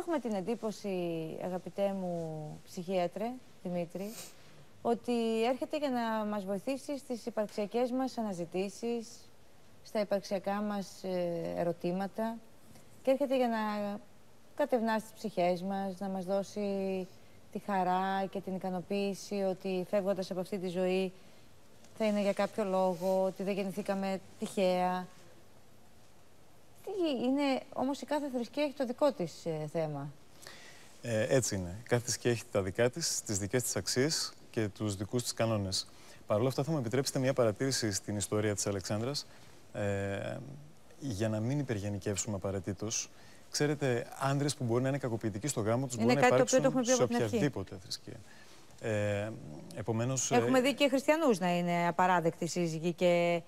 έχουμε την εντύπωση, αγαπητέ μου ψυχίατρε, Δημήτρη, ότι έρχεται για να μας βοηθήσει στις υπαρξιακές μας αναζητήσεις, στα υπαρξιακά μας ερωτήματα και έρχεται για να κατευνάσει τις ψυχές μας, να μας δώσει τη χαρά και την ικανοποίηση ότι φεύγοντας από αυτή τη ζωή θα είναι για κάποιο λόγο, ότι δεν γεννηθήκαμε τυχαία. Είναι, όμως η κάθε θρησκεία έχει το δικό της θέμα. Έτσι είναι. Κάθε θρησκεία έχει τα δικά της, τις δικές της αξίες και τους δικούς της κανόνες. Παρ' όλα αυτά θα μου επιτρέψετε μια παρατήρηση στην ιστορία της Αλεξάνδρας, για να μην υπεργενικεύσουμε απαραίτητος. Ξέρετε, άντρες που μπορεί να είναι κακοποιητικοί στο γάμο τους μπορεί να υπάρξουν σε οποιαδήποτε θρησκεία. Επομένως, έχουμε δει και χριστιανούς να είναι απαράδεκτοι σύζυγοι και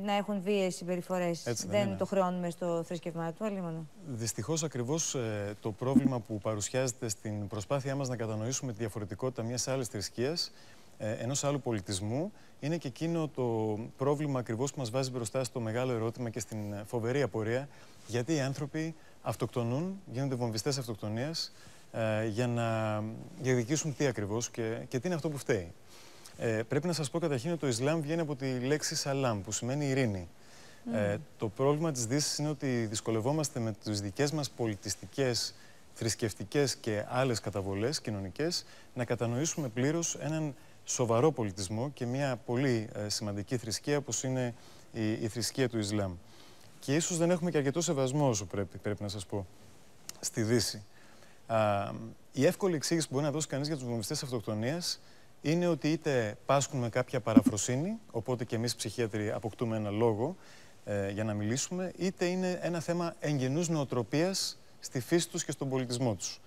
να έχουν βίαιες συμπεριφορές. Δεν το χρεώνουμε στο θρησκευμά του, αλλήμωνο. Δυστυχώς, ακριβώς το πρόβλημα που παρουσιάζεται στην προσπάθειά μας να κατανοήσουμε τη διαφορετικότητα μιας άλλης θρησκείας, ενός άλλου πολιτισμού, είναι και εκείνο το πρόβλημα ακριβώς που μας βάζει μπροστά στο μεγάλο ερώτημα και στην φοβερή απορία, γιατί οι άνθρωποι αυτοκτονούν, γίνονται βομβιστές αυτοκτονίας, για να διεκδικήσουν τι ακριβώς και τι είναι αυτό που φταίει. Πρέπει να σας πω καταρχήν ότι το Ισλάμ βγαίνει από τη λέξη σαλάμ, που σημαίνει ειρήνη. Το πρόβλημα της Δύσης είναι ότι δυσκολευόμαστε με τις δικές μας πολιτιστικές, θρησκευτικές και άλλες καταβολές κοινωνικές να κατανοήσουμε πλήρως έναν σοβαρό πολιτισμό και μια πολύ σημαντική θρησκεία όπως είναι η θρησκεία του Ισλάμ. Και ίσως δεν έχουμε και αρκετό σεβασμό όσο πρέπει να σας πω στη Δύση. Η εύκολη εξήγηση που μπορεί να δώσει κανείς για τους βομβιστές αυτοκτονίας είναι ότι είτε πάσχουν με κάποια παραφροσύνη, οπότε και εμείς ψυχίατροι αποκτούμε ένα λόγο για να μιλήσουμε, είτε είναι ένα θέμα εγγενούς νοοτροπίας στη φύση τους και στον πολιτισμό τους.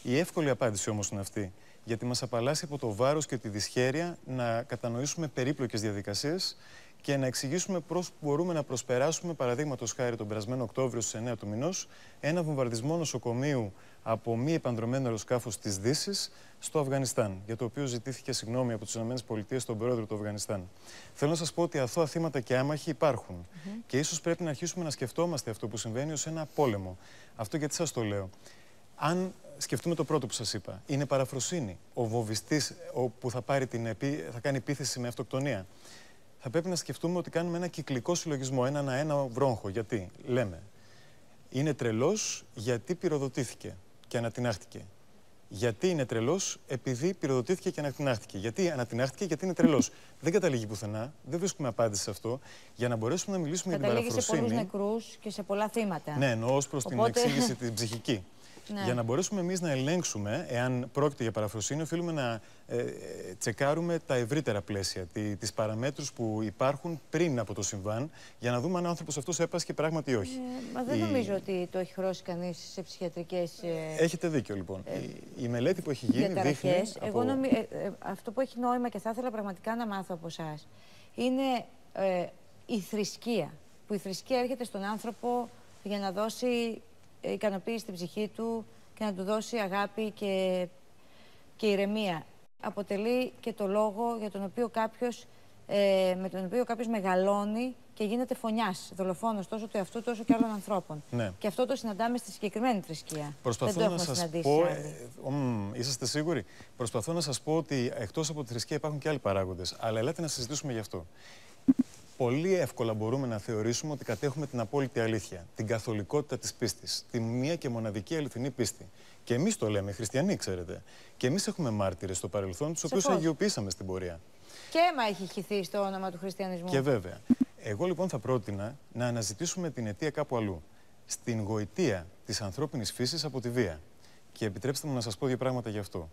Η εύκολη απάντηση όμως είναι αυτή, γιατί μας απαλλάσσει από το βάρος και τη δυσχέρεια να κατανοήσουμε περίπλοκες διαδικασίες και να εξηγήσουμε πώς μπορούμε να προσπεράσουμε, παραδείγματος χάρη τον περασμένο Οκτώβριο στις 9 του μηνός, ένα βομβαρδισμό νοσοκομείου από μη επανδρωμένο αεροσκάφος της Δύσης στο Αφγανιστάν, για το οποίο ζητήθηκε συγγνώμη από τις ΗΠΑ στον πρόεδρο του Αφγανιστάν. Θέλω να σας πω ότι αθώα θύματα και άμαχοι υπάρχουν. Και ίσως πρέπει να αρχίσουμε να σκεφτόμαστε αυτό που συμβαίνει ως ένα πόλεμο. Αυτό γιατί σας το λέω. Αν σκεφτούμε το πρώτο που σας είπα, είναι παραφροσύνη. Ο βομβιστής που θα κάνει επίθεση με αυτοκτονία. Θα πρέπει να σκεφτούμε ότι κάνουμε ένα κυκλικό συλλογισμό, έναν αέναο βρόγχο. Γιατί λέμε, είναι τρελός γιατί πυροδοτήθηκε και ανατινάχτηκε. Γιατί είναι τρελός, επειδή πυροδοτήθηκε και ανατινάχτηκε. Γιατί ανατινάχτηκε, γιατί είναι τρελός. Δεν καταλήγει πουθενά, δεν βρίσκουμε απάντηση σε αυτό. Για να μπορέσουμε να μιλήσουμε για την παραφροσύνη. Καταλήγει σε πολλούς νεκρούς και σε πολλά θύματα. Ναι, εννοώ ως προς την εξήγηση την ψυχική. Ναι. Για να μπορέσουμε εμείς να ελέγξουμε, εάν πρόκειται για παραφροσύνη, οφείλουμε να τσεκάρουμε τα ευρύτερα πλαίσια, τις παραμέτρους που υπάρχουν πριν από το συμβάν, για να δούμε αν ο άνθρωπος αυτός έπασχε πράγματι ή όχι. Μα δεν νομίζω ότι το έχει χρώσει κανείς σε ψυχιατρικές... Έχετε δίκιο, λοιπόν. Η μελέτη που έχει γίνει δείχνει... Αυτό που έχει νόημα και θα ήθελα πραγματικά να μάθω από εσάς, είναι η θρησκεία. Που η θρησκεία έρχεται στον άνθρωπο για να δώσει ικανοποίηση στην ψυχή του και να του δώσει αγάπη και ηρεμία. Αποτελεί και το λόγο για τον οποίο με τον οποίο κάποιος μεγαλώνει και γίνεται φωνιάς, δολοφόνος τόσο του εαυτού τόσο και άλλων ανθρώπων. Ναι. Και αυτό το συναντάμε στη συγκεκριμένη θρησκεία. Προσπαθώ να σας πω, είσαστε σίγουροι, προσπαθώ να σας πω ότι εκτός από τη θρησκεία υπάρχουν και άλλοι παράγοντες, αλλά ελάτε να συζητήσουμε γι' αυτό. Πολύ εύκολα μπορούμε να θεωρήσουμε ότι κατέχουμε την απόλυτη αλήθεια, την καθολικότητα της πίστης, τη μία και μοναδική αληθινή πίστη. Και εμείς το λέμε, χριστιανοί, ξέρετε. Και εμείς έχουμε μάρτυρες στο παρελθόν, τους οποίους αγιοποιήσαμε στην πορεία. Και αίμα έχει χυθεί στο όνομα του χριστιανισμού. Και βέβαια. Εγώ λοιπόν θα πρότεινα να αναζητήσουμε την αιτία κάπου αλλού. Στην γοητεία της ανθρώπινης φύσης από τη βία. Και επιτρέψτε μου να σας πω δύο πράγματα γι' αυτό.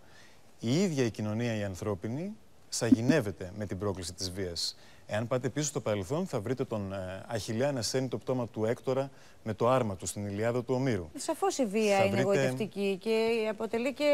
Η ίδια η κοινωνία η ανθρώπινη σαγηνεύεται με την πρόκληση της βίας. Εάν πάτε πίσω στο παρελθόν, θα βρείτε τον Αχιλλέα να σέρνει το πτώμα του Έκτορα με το άρμα του στην Ιλιάδα του Ομήρου. Σαφώς η βία είναι εγωιτευτική και αποτελεί και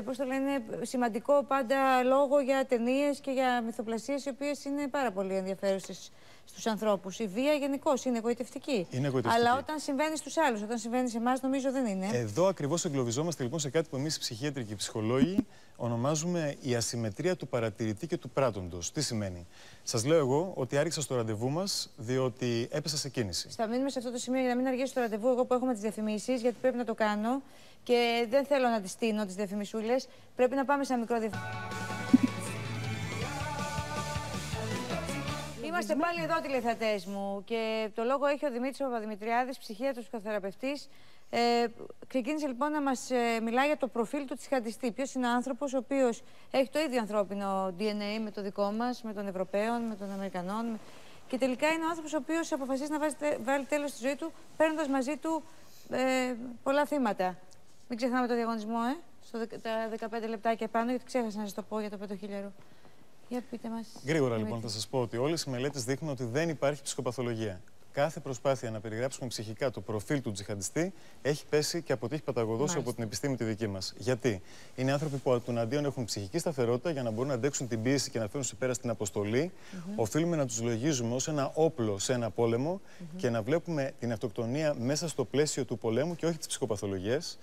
πώς το λένε, σημαντικό πάντα λόγο για ταινίες και για μυθοπλασίες οι οποίες είναι πάρα πολύ ενδιαφέρουσες στους ανθρώπους. Η βία γενικώς είναι εγωιτευτική. Είναι εγωιτευτική. Αλλά όταν συμβαίνει στους άλλους, όταν συμβαίνει σε εμάς, νομίζω δεν είναι. Εδώ ακριβώς εγκλωβιζόμαστε λοιπόν σε κάτι που εμείς οι ψυχίατροι και οι ψυχολόγοι ονομάζουμε η ασυμμετρία του παρατηρητή και του πράττοντος. Τι σημαίνει? Σας λέω εγώ ότι άργησα στο ραντεβού μας διότι έπεσα σε κίνηση. Θα μείνουμε σε αυτό το σημείο για να μην αργήσω το ραντεβού εγώ που έχουμε τις διαφημίσεις, γιατί πρέπει να το κάνω και δεν θέλω να τις στείνω τις διαφημισούλες. Πρέπει να πάμε σε ένα μικρό Είμαστε πάλι εδώ, τηλεθεατές μου, και το λόγο έχει ο Δημήτρης Παπαδημητριάδης, ψυχίατρος ψυχοθεραπευτής. Ξεκίνησε λοιπόν να μας μιλάει για το προφίλ του τσιχαντιστή. Ποιος είναι ο άνθρωπος ο οποίος έχει το ίδιο ανθρώπινο DNA με το δικό μας, με των Ευρωπαίων, με των Αμερικανών. Και τελικά είναι ο άνθρωπος ο οποίος αποφασίζει να βάλει τέλος στη ζωή του, παίρνοντας μαζί του πολλά θύματα. Μην ξεχνάμε το διαγωνισμό, τα 15 λεπτάκια πάνω, γιατί ξέχασα να σας το πω για το πετοχίλιαρο. Για πείτε μας. Γρήγορα λοιπόν θα σας πω ότι όλες οι μελέτες δείχνουν ότι δεν υπάρχει ψυχοπαθολογία. Κάθε προσπάθεια να περιγράψουμε ψυχικά το προφίλ του τζιχαντιστή έχει πέσει και αποτύχει παταγωδός από την επιστήμη τη δική μας. Γιατί? Είναι άνθρωποι που τουναντίον έχουν ψυχική σταθερότητα για να μπορούν να αντέξουν την πίεση και να φέρουν σε πέρα στην αποστολή. Οφείλουμε να τους λογίζουμε ως ένα όπλο σε ένα πόλεμο και να βλέπουμε την αυτοκτονία μέσα στο πλαίσιο του πολέμου και όχι τις ψυχοπαθολογίες.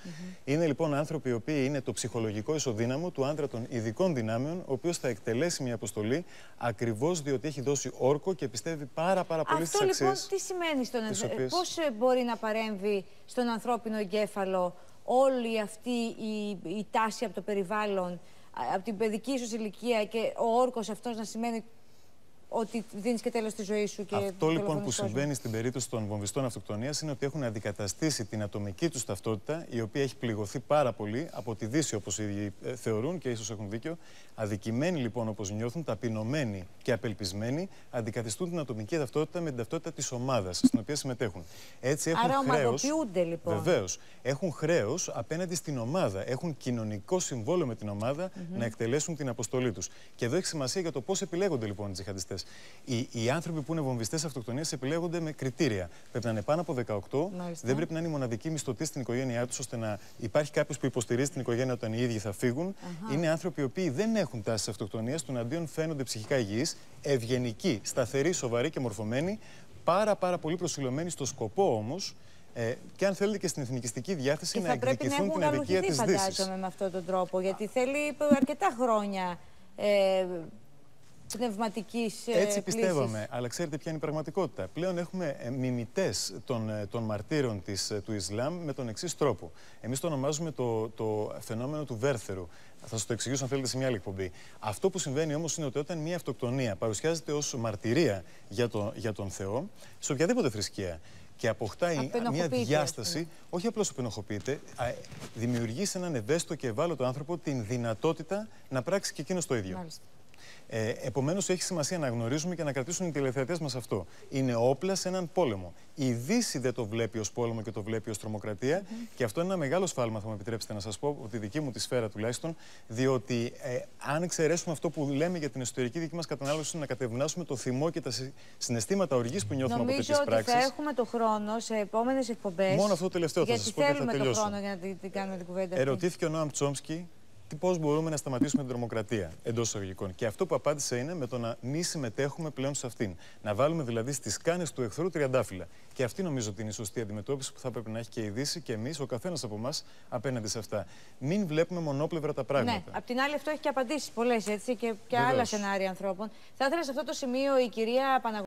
Είναι λοιπόν άνθρωποι οι οποίοι είναι το ψυχολογικό ισοδύναμο του άντρα των ειδικών δυνάμεων, ο οποίος θα εκτελέσει μια αποστολή ακριβώς διότι έχει δώσει όρκο και πιστεύει πάρα πολύ στις αξίες. Τι σημαίνει πώς μπορεί να παρέμβει στον ανθρώπινο εγκέφαλο όλη αυτή η τάση από το περιβάλλον, από την παιδική ίσως ηλικία και ο όρκος αυτός να σημαίνει ότι δίνεις και τέλος στη ζωή σου και αυτό λοιπόν που συμβαίνει στην περίπτωση των βομβιστών αυτοκτονίας είναι ότι έχουν αντικαταστήσει την ατομική τους ταυτότητα, η οποία έχει πληγωθεί πάρα πολύ από τη Δύση, όπως οι ίδιοι θεωρούν και ίσως έχουν δίκιο. Αδικημένοι λοιπόν όπως νιώθουν, ταπεινωμένοι και απελπισμένοι, αντικαθιστούν την ατομική ταυτότητα με την ταυτότητα της ομάδας στην οποία συμμετέχουν. Έτσι έχουν χρέος. Λοιπόν. Βεβαίως. Έχουν χρέος απέναντι στην ομάδα. Έχουν κοινωνικό συμβόλαιο με την ομάδα να εκτελέσουν την αποστολή τους. Και εδώ έχει σημασία για το πώς επιλέγονται λοιπόν οι τζιχαντιστές. Οι άνθρωποι που είναι βομβιστές αυτοκτονίας επιλέγονται με κριτήρια. Πρέπει να είναι πάνω από 18, δεν πρέπει να είναι η μοναδική μισθωτή στην οικογένειά τους, ώστε να υπάρχει κάποιος που υποστηρίζει την οικογένεια όταν οι ίδιοι θα φύγουν. Είναι άνθρωποι οι οποίοι δεν έχουν τάσεις αυτοκτονίας, τουναντίον φαίνονται ψυχικά υγιείς, ευγενικοί, σταθεροί, σοβαροί και μορφωμένοι, πάρα πολύ προσιλωμένοι στο σκοπό όμως. Και αν θέλετε και στην εθνικιστική διάθεση να εκδικηθούν την αδικία της Δύσης. Φαντάζομαι με αυτόν τον τρόπο, γιατί θέλει αρκετά χρόνια πνευματικής Έτσι πιστεύαμε, αλλά ξέρετε ποια είναι η πραγματικότητα. Πλέον έχουμε μιμητές των μαρτύρων του Ισλάμ με τον εξής τρόπο. Εμείς το ονομάζουμε το φαινόμενο του βέρθερου. Θα σας το εξηγήσω αν θέλετε σε μια άλλη εκπομπή. Αυτό που συμβαίνει όμως είναι ότι όταν μια αυτοκτονία παρουσιάζεται ως μαρτυρία για τον Θεό, σε οποιαδήποτε θρησκεία, και αποκτάει μια διάσταση, όχι απλώς απενοχοποιείται, δημιουργεί σε έναν ευαίσθητο και ευάλωτο άνθρωπο την δυνατότητα να πράξει και εκείνος το ίδιο. Μάλιστα. Επομένως, έχει σημασία να γνωρίζουμε και να κρατήσουν οι τηλεθεατές μας αυτό. Είναι όπλα σε έναν πόλεμο. Η Δύση δεν το βλέπει ως πόλεμο και το βλέπει ως τρομοκρατία. Και αυτό είναι ένα μεγάλο σφάλμα, θα μου επιτρέψετε να σας πω, από τη δική μου τη σφαίρα τουλάχιστον. Διότι, αν εξαιρέσουμε αυτό που λέμε για την εσωτερική δική μας κατανάλωση, να κατευνάσουμε το θυμό και τα συναισθήματα οργής που νιώθουμε από τέτοιες πράξεις. Νομίζω ότι θα έχουμε το χρόνο σε επόμενες εκπομπές. Μόνο αυτό το τελευταίο θα σας πω και θα τελειώσω. Γιατί θέλουμε το χρόνο για να την κάνουμε την κουβέντα. Ερωτήθηκε ο Νόαμ Τσόμσκι. Πώς μπορούμε να σταματήσουμε την τρομοκρατία εντός εισαγωγικών. Και αυτό που απάντησε είναι με το να μη συμμετέχουμε πλέον σε αυτήν. Να βάλουμε δηλαδή στις κάνες του εχθρού τριαντάφυλλα. Και αυτή νομίζω ότι είναι η σωστή αντιμετώπιση που θα πρέπει να έχει και η Δύση και εμείς, ο καθένας από εμάς, απέναντι σε αυτά. Μην βλέπουμε μονόπλευρα τα πράγματα. Ναι, απ' την άλλη αυτό έχει και απαντήσεις πολλές, έτσι, και άλλα σενάρια ανθρώπων. Θα ήθελα σε αυτό το σημείο η κυρία Παναγωγή